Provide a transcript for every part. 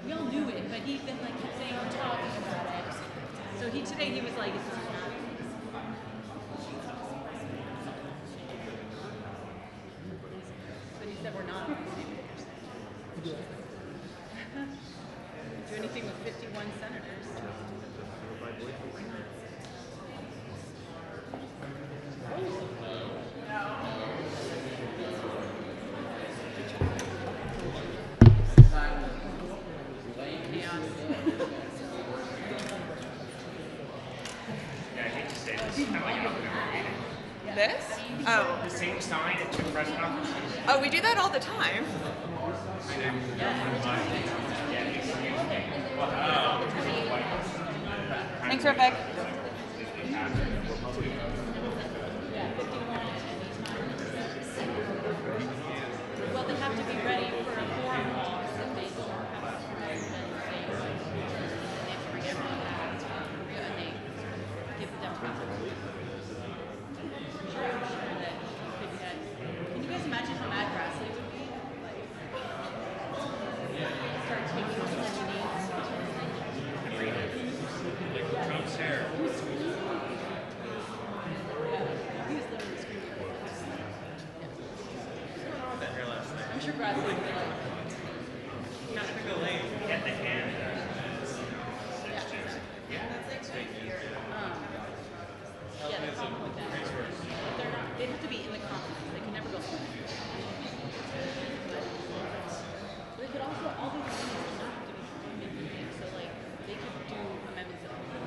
We all knew it, but he then like kept saying we're talking about it. So today he was like, "This is not." But he said we're not on the same page. Do anything with 51 senators. This? Oh. The same sign at two press conferences? Oh, we do that all the time. Thanks, Rebecca. Well, they have to be ready for a forum loss if they don't have a president. They have to bring everyone back and they give them time. I'm sure that could get. Can you guys imagine how mad Grassley would be? Like, start taking all the needs. Trump's hair. He was literally screaming. I'm sure Grassley would be like, Not to go late. Get the hand. yeah, the problem with that. They're not, they have to be in the conference. They can never go home. But they could also, all these amendments do not have to be making things. So, like, they could do amendments that are basically do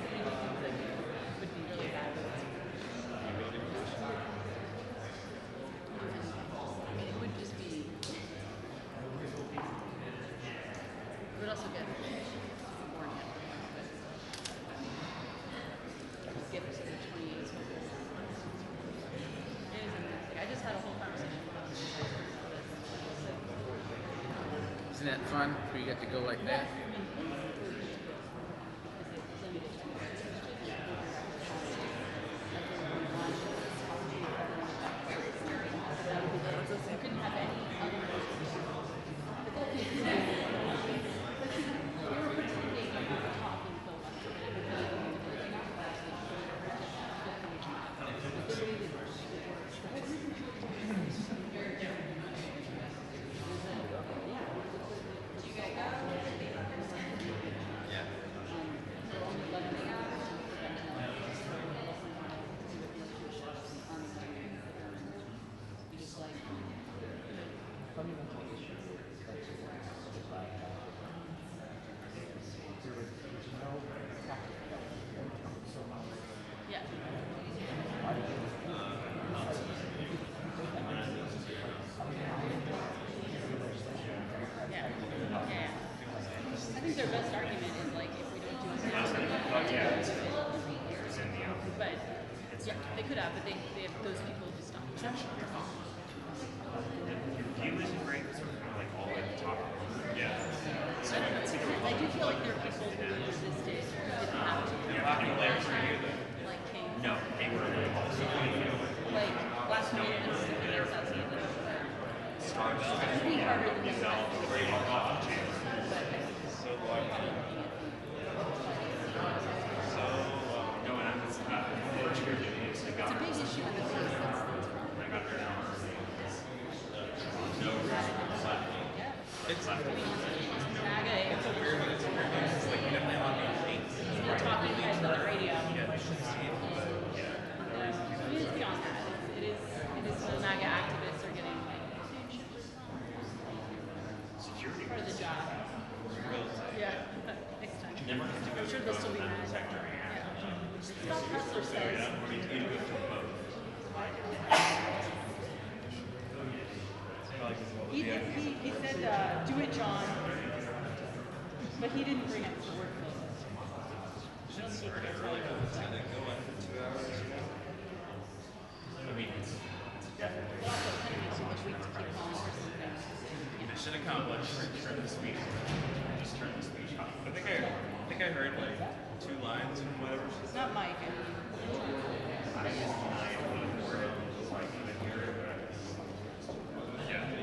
things that would be really bad. It would just be. It would also get more get us to the 28th. I just had a whole conversation about this. Isn't that fun where you get to go like that? I think their best argument is like if we don't do this, but yeah, they could have, but they have those people who stop. Your view isn't great, it's sort of like all at the top. Yeah. So I do feel like there are people who resisted, who didn't have to. Like King. No, they were Like last minute and sticking their outside the door. Starbucks. It'd be harder than this. It's a big issue in the case. It's MAGA. They're talking guys on the radio. It is beyond that. It is the MAGA activists are getting security part of the job. Yeah, next time. I'm sure they'll still be mad. Scott Kessler says. He said, do it, John. But he didn't bring up the word filibuster. I don't think he cares about it. I mean, it's definitely. But also, kind of makes you wish we could keep calling for something. Mission accomplished. Turn the speech. Just turn the speech off. I think I heard like 2 lines and whatever she said. Not Mike. I mean, I just denied the word. Like, even here. Yeah.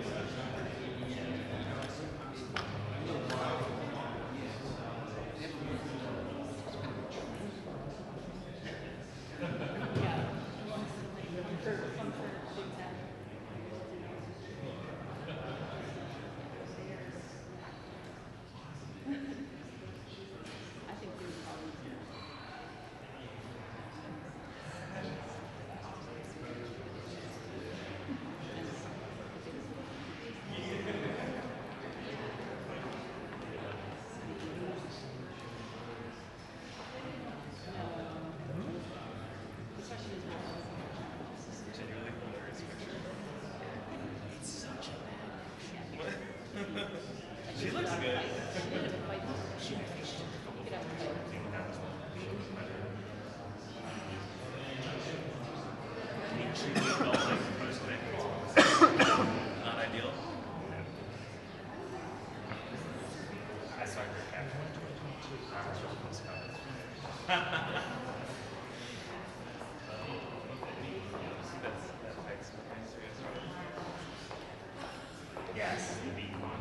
Yes. the beat on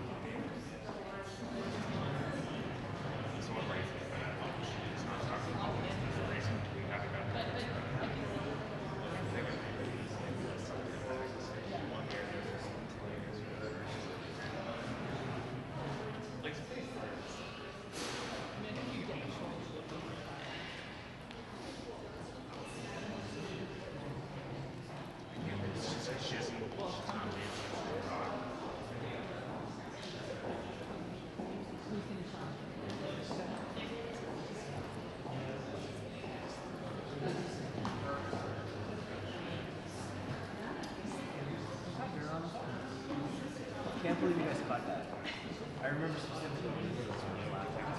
so what right it's not talking about the reason we haven't gotten she doesn't Can't believe you guys caught that. I remember specifically when you did this one last time.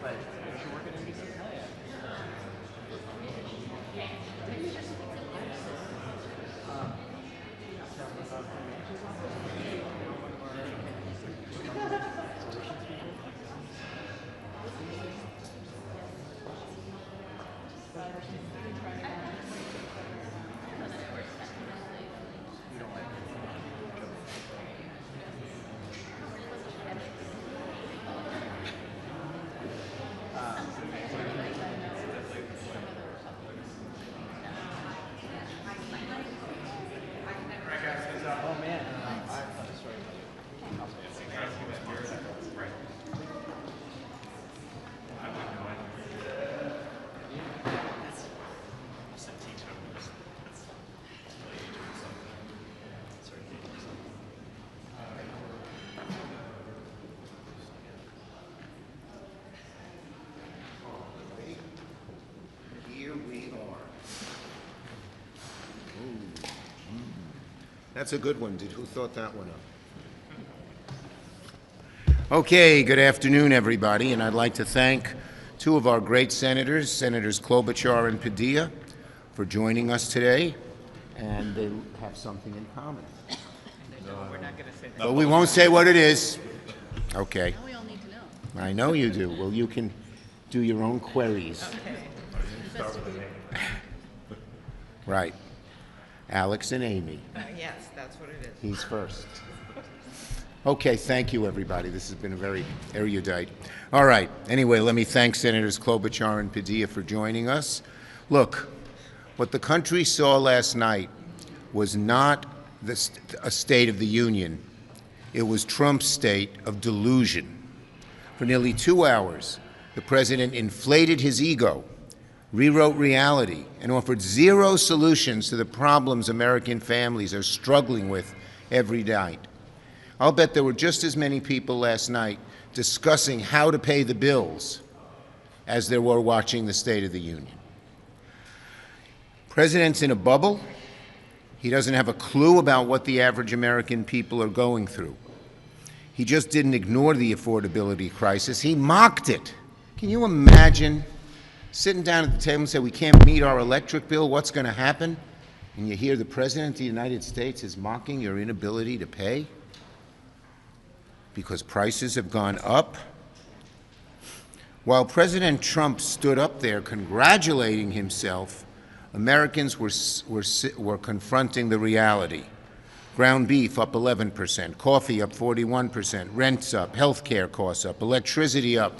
But you should work at NBC. Hell yeah. Oh man, I have a story about Here we are. That's a good one. Who thought that one up? Okay, good afternoon, everybody, and I'd like to thank two of our great senators, Senators Klobuchar and Padilla, for joining us today, and they have something in common. We're not going to say that. But we won't say what it is. Okay. Now we all need to know. I know you do. Well, you can do your own queries. Right. Alex and Amy. Yes, that's what it is. He's first. Okay, thank you, everybody. This has been a very erudite. All right. Anyway, let me thank Senators Klobuchar and Padilla for joining us. Look, what the country saw last night was not a State of the Union. It was Trump's state of delusion. For nearly 2 hours, the president inflated his ego, rewrote reality, and offered zero solutions to the problems American families are struggling with every night. I'll bet there were just as many people last night discussing how to pay the bills as there were watching the State of the Union. President's in a bubble. He doesn't have a clue about what the average American people are going through. He just didn't ignore the affordability crisis. He mocked it. Can you imagine sitting down at the table and say, we can't meet our electric bill, what's going to happen? And you hear the President of the United States is mocking your inability to pay because prices have gone up. While President Trump stood up there congratulating himself, Americans were confronting the reality. Ground beef up 11%, coffee up 41%, rents up, health care costs up, electricity up.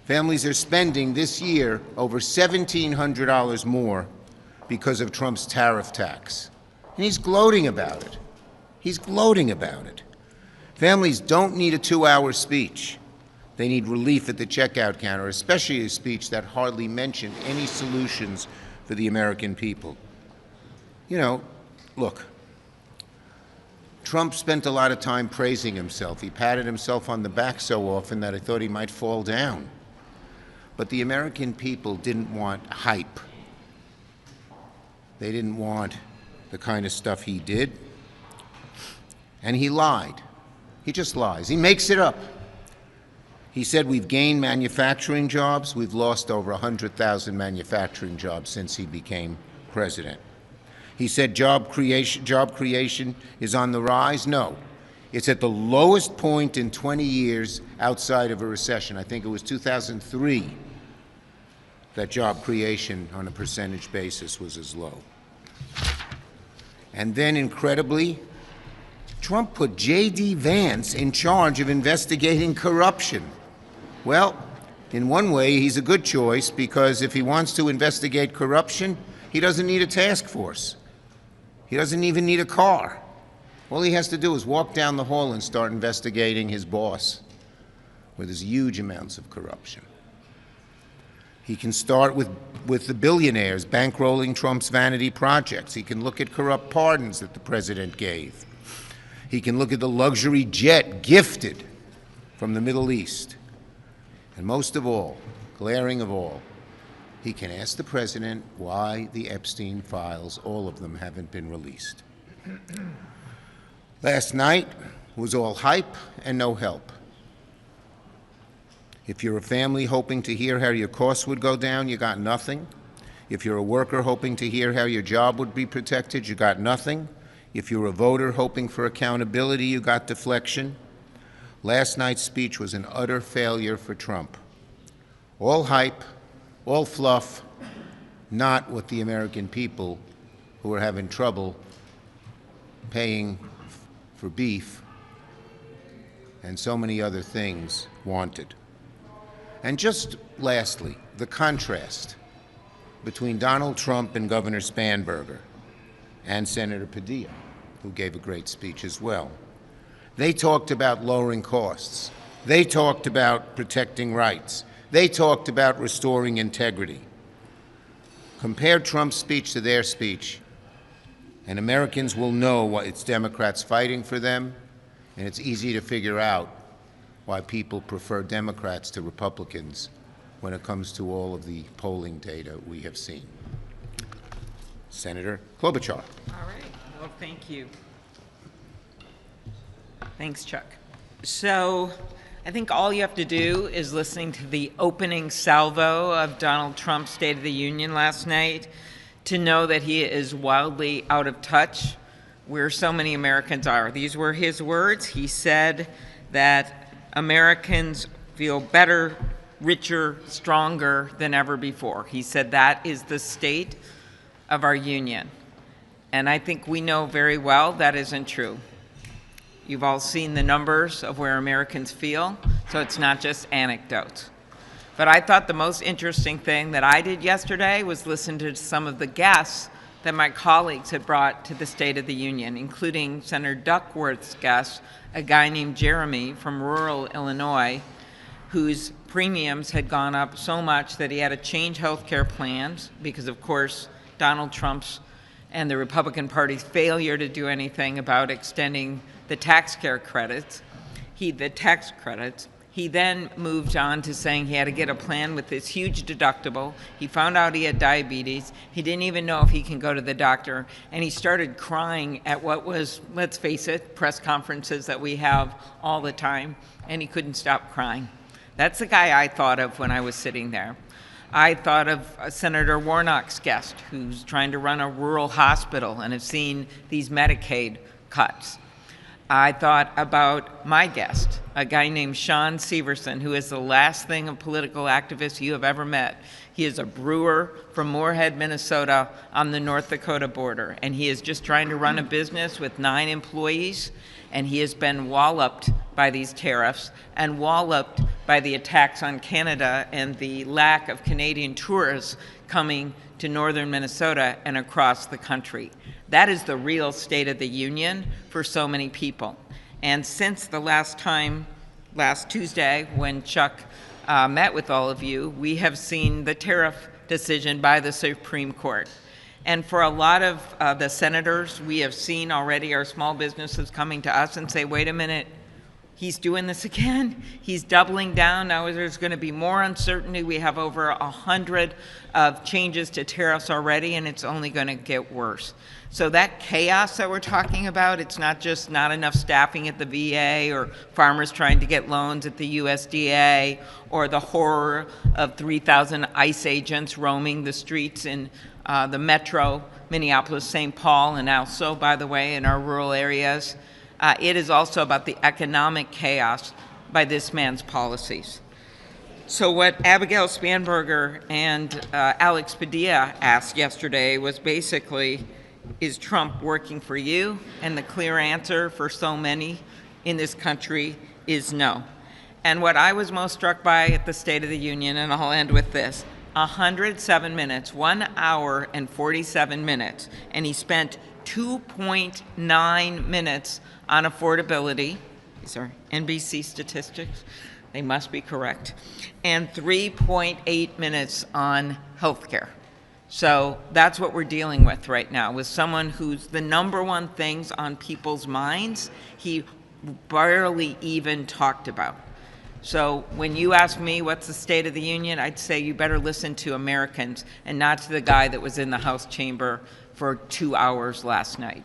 Families are spending this year over $1,700 more because of Trump's tariff tax. And he's gloating about it. He's gloating about it. Families don't need a 2-hour speech. They need relief at the checkout counter, especially a speech that hardly mentioned any solutions for the American people. You know, look, Trump spent a lot of time praising himself. He patted himself on the back so often that I thought he might fall down. But the American people didn't want hype. They didn't want the kind of stuff he did. And he lied. He just lies. He makes it up. He said we've gained manufacturing jobs. We've lost over 100,000 manufacturing jobs since he became president. He said job creation is on the rise. No. It's at the lowest point in 20 years outside of a recession. I think it was 2003 that job creation on a percentage basis was as low. And then, incredibly, Trump put J.D. Vance in charge of investigating corruption. Well, in one way, he's a good choice, because if he wants to investigate corruption, he doesn't need a task force. He doesn't even need a car. All he has to do is walk down the hall and start investigating his boss, where there's huge amounts of corruption. He can start with the billionaires bankrolling Trump's vanity projects. He can look at corrupt pardons that the president gave. He can look at the luxury jet gifted from the Middle East. And most of all, glaring of all, he can ask the president why the Epstein files, all of them, haven't been released. Last night was all hype and no help. If you're a family hoping to hear how your costs would go down, you got nothing. If you're a worker hoping to hear how your job would be protected, you got nothing. If you're a voter hoping for accountability, you got deflection. Last night's speech was an utter failure for Trump. All hype, all fluff, not what the American people who are having trouble paying for beef and so many other things wanted. And just lastly, the contrast between Donald Trump and Governor Spanberger and Senator Padilla, who gave a great speech as well. They talked about lowering costs. They talked about protecting rights. They talked about restoring integrity. Compare Trump's speech to their speech, and Americans will know why it's Democrats fighting for them, and it's easy to figure out why people prefer Democrats to Republicans when it comes to all of the polling data we have seen. Senator Klobuchar. All right. Well, thank you. Thanks, Chuck. So I think all you have to do is listening to the opening salvo of Donald Trump's State of the Union last night to know that he is wildly out of touch where so many Americans are. These were his words. He said that Americans feel better, richer, stronger than ever before. He said that is the state of our union. And I think we know very well that isn't true. You've all seen the numbers of where Americans feel, so it's not just anecdotes. But I thought the most interesting thing that I did yesterday was listen to some of the guests that my colleagues had brought to the State of the Union, including Senator Duckworth's guest, a guy named Jeremy from rural Illinois, whose premiums had gone up so much that he had to change health care plans because, of course, Donald Trump's and the Republican Party's failure to do anything about extending the tax credits. He then moved on to saying he had to get a plan with this huge deductible. He found out he had diabetes. He didn't even know if he can go to the doctor. And he started crying at what was, let's face it, press conferences that we have all the time. And he couldn't stop crying. That's the guy I thought of when I was sitting there. I thought of Senator Warnock's guest, who's trying to run a rural hospital and has seen these Medicaid cuts. I thought about my guest, a guy named Sean Severson, who is the last thing a political activist you have ever met. He is a brewer from Moorhead, Minnesota, on the North Dakota border, and he is just trying to run a business with 9 employees, and he has been walloped by these tariffs and walloped by the attacks on Canada and the lack of Canadian tourists coming to northern Minnesota and across the country. That is the real State of the Union for so many people. And since the last Tuesday, when Chuck met with all of you, we have seen the tariff decision by the Supreme Court. And for a lot of the senators, we have seen already our small businesses coming to us and say, wait a minute, He's doing this again. He's doubling down. Now there's going to be more uncertainty. We have over 100 of changes to tariffs already, and it's only going to get worse. So that chaos that we're talking about, it's not just not enough staffing at the VA or farmers trying to get loans at the USDA or the horror of 3,000 ICE agents roaming the streets in the metro, Minneapolis, St. Paul, and also, by the way, in our rural areas. It is also about the economic chaos by this man's policies. So what Abigail Spanberger and Alex Padilla asked yesterday was basically, is Trump working for you? And the clear answer for so many in this country is no. And what I was most struck by at the State of the Union, and I'll end with this, 107 minutes, 1 hour and 47 minutes, and he spent 2.9 minutes on affordability. These are NBC statistics. They must be correct. And 3.8 minutes on healthcare. So that's what we're dealing with right now, with someone who's the number one things on people's minds he barely even talked about. So when you ask me what's the State of the Union, I'd say you better listen to Americans and not to the guy that was in the House chamber for 2 hours last night.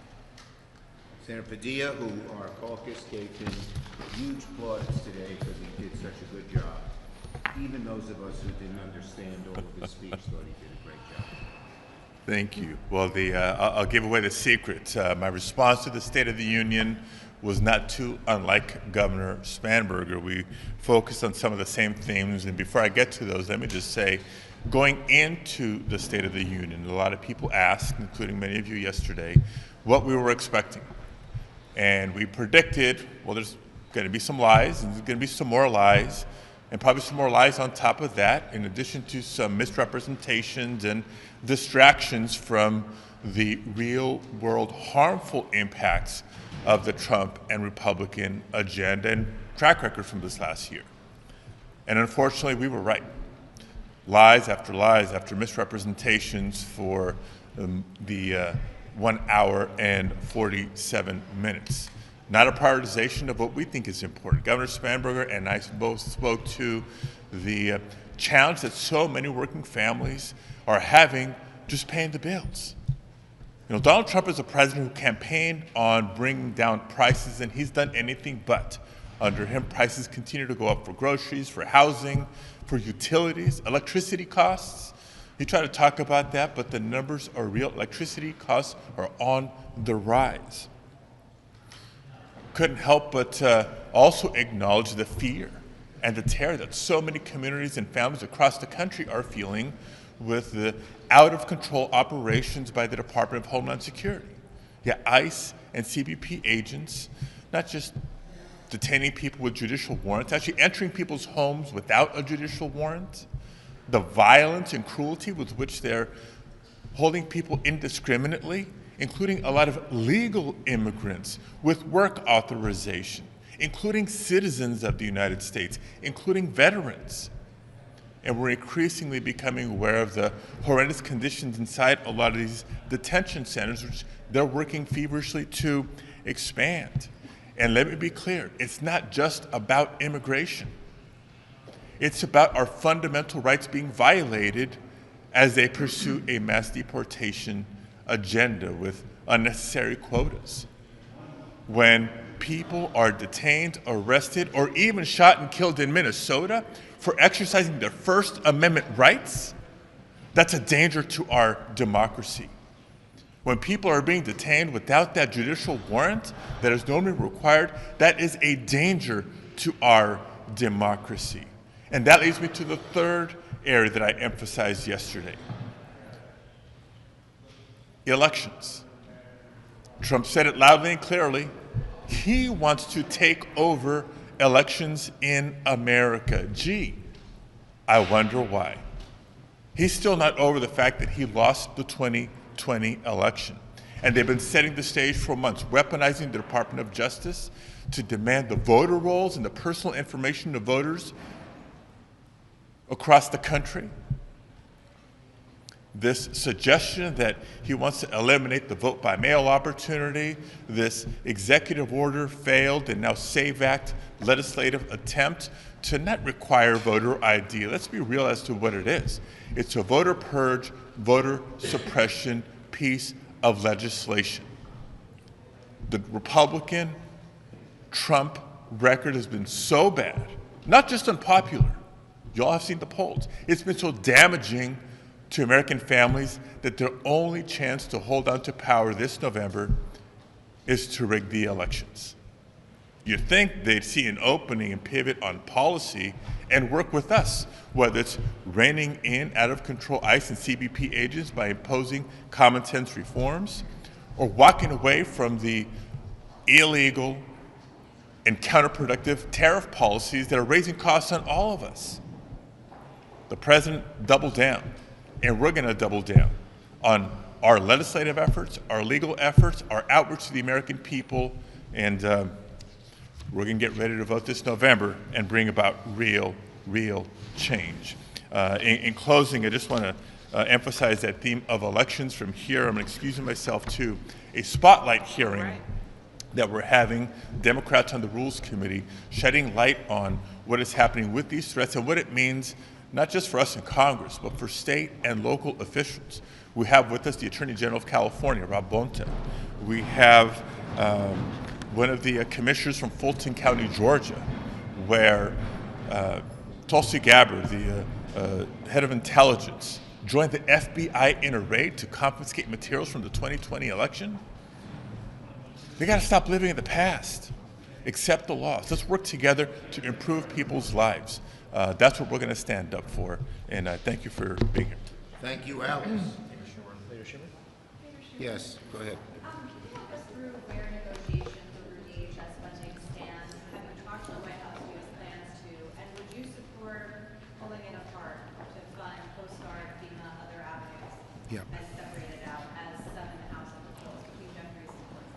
Senator Padilla, who our caucus gave him huge plaudits today because he did such a good job. Even those of us who didn't understand all of his speech thought he did a great job. Thank you. Well, I'll give away the secret. My response to the State of the Union was not too unlike Governor Spanberger. We focused on some of the same themes, and before I get to those, let me just say, going into the State of the Union, a lot of people asked, including many of you yesterday, what we were expecting. And we predicted, well, there's going to be some lies, and there's going to be some more lies, and probably some more lies on top of that, in addition to some misrepresentations and distractions from the real-world harmful impacts of the Trump and Republican agenda and track record from this last year. And unfortunately, we were right. Lies after misrepresentations for the 1 hour and 47 minutes. Not a prioritization of what we think is important. Governor Spanberger and I both spoke to the challenge that so many working families are having just paying the bills. You know, Donald Trump is a president who campaigned on bringing down prices, and he's done anything but. Under him, prices continue to go up for groceries, for housing, for utilities, electricity costs. You try to talk about that, but the numbers are real. Electricity costs are on the rise. Couldn't help but also acknowledge the fear and the terror that so many communities and families across the country are feeling with the out-of-control operations by the Department of Homeland Security. Yeah, ICE and CBP agents, not just detaining people with judicial warrants, actually entering people's homes without a judicial warrant, the violence and cruelty with which they're holding people indiscriminately, including a lot of legal immigrants with work authorization, including citizens of the United States, including veterans. And we're increasingly becoming aware of the horrendous conditions inside a lot of these detention centers, which they're working feverishly to expand. And let me be clear, it's not just about immigration. It's about our fundamental rights being violated as they pursue a mass deportation agenda with unnecessary quotas. When people are detained, arrested, or even shot and killed in Minnesota for exercising their First Amendment rights, that's a danger to our democracy. When people are being detained without that judicial warrant that is normally required, that is a danger to our democracy. And that leads me to the third area that I emphasized yesterday. Elections. Trump said it loudly and clearly. He wants to take over elections in America. Gee, I wonder why. He's still not over the fact that he lost the 2020 election. And they've been setting the stage for months, weaponizing the Department of Justice to demand the voter rolls and the personal information of voters across the country. This suggestion that he wants to eliminate the vote by mail opportunity, this executive order failed and now SAVE Act legislative attempt to not require voter ID. Let's be real as to what it is. It's a voter purge, voter suppression piece of legislation. The Republican Trump record has been so bad, not just unpopular. You all have seen the polls. It's been so damaging to American families that their only chance to hold on to power this November is to rig the elections. You'd think they'd see an opening and pivot on policy and work with us, whether it's reining in out-of-control ICE and CBP agents by imposing common sense reforms, or walking away from the illegal and counterproductive tariff policies that are raising costs on all of us. The president doubled down, and we're going to double down on our legislative efforts, our legal efforts, our outreach to the American people, and we're going to get ready to vote this November and bring about real change. In closing, I just want to emphasize that theme of elections from here. I'm excusing myself to a spotlight hearing that we're having, Democrats on the Rules Committee, shedding light on what is happening with these threats and what it means, not just for us in Congress, but for state and local officials. We have with us the Attorney General of California, Rob Bonta. We have one of the commissioners from Fulton County, Georgia, where Tulsi Gabbard, the head of intelligence, joined the FBI in a raid to confiscate materials from the 2020 election. We got to stop living in the past. Accept the laws. Let's work together to improve people's lives. That's what we're going to stand up for. And thank you for being here. Thank you, Alice. Yes, go ahead. Can you walk us through where negotiations over DHS funding stand? Have you talked to the White House, U.S. plans to, and would you support pulling it apart to fund Coast Guard, FEMA, other avenues, and separate it out as some in the House and proposed? Do you Jeffrey supports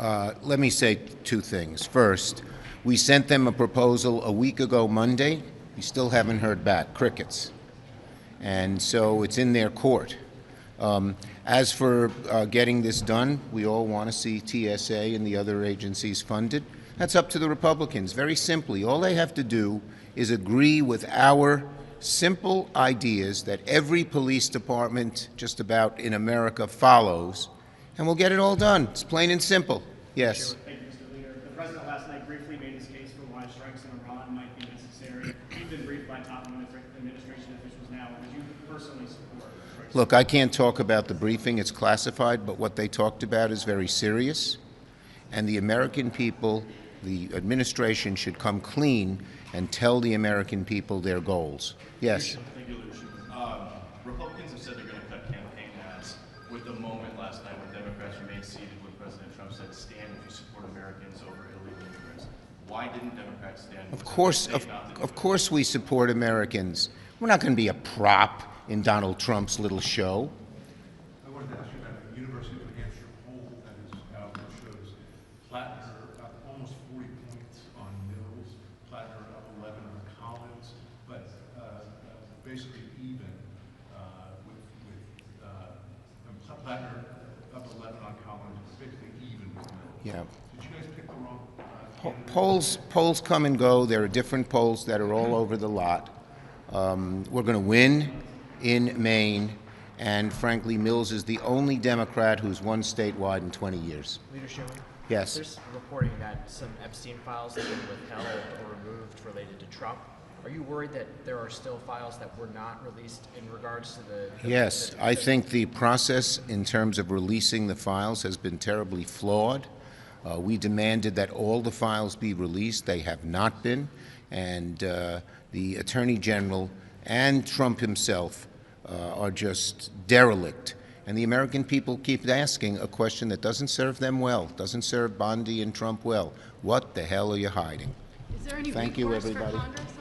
that? Let me say two things. First, we sent them a proposal a week ago Monday. We still haven't heard back. Crickets. And so it's in their court. As for getting this done, we all want to see TSA and the other agencies funded. That's up to the Republicans. Very simply, all they have to do is agree with our simple ideas that every police department just about in America follows, and we'll get it all done. It's plain and simple. Yes. Thank you, Mr. Leader. The president last night briefly made his case for why strikes in Iran might be necessary. You've been briefed by top administration officials now. Would you personally support strikes? Look, I can't talk about the briefing. It's classified, but what they talked about is very serious. And the American people, the administration should come clean and tell the American people their goals. Yes. Thank you, leadership. Republicans have said they're going to cut campaign ads. With the moment last night where Democrats remained seated when President Trump said, "Stand if you support Americans over illegal immigrants." Why didn't Democrats stand? Of course we support Americans. We're not going to be a prop in Donald Trump's little show. I wanted to ask you about the University of New Hampshire poll that is out that shows Plattner up almost 40 points on Mills, Plattner up 11 on Collins, but basically even with Plattner up 11 on Collins, basically even with Mills. Yeah. Did you guys pick the wrong Polls come and go. There are different polls that are all over the lot. We're going to win in Maine, and frankly, Mills is the only Democrat who's won statewide in 20 years. Leader Schumer? Yes. There's reporting that some Epstein files have been withheld or removed related to Trump. Are you worried that there are still files that were not released in regards to the Yes, I think the process in terms of releasing the files has been terribly flawed. We demanded that all the files be released. They have not been. And the Attorney General and Trump himself are just derelict. And the American people keep asking a question that doesn't serve them well, doesn't serve Bondi and Trump well. What the hell are you hiding? Is there any Thank you, recourse for everybody. Congress?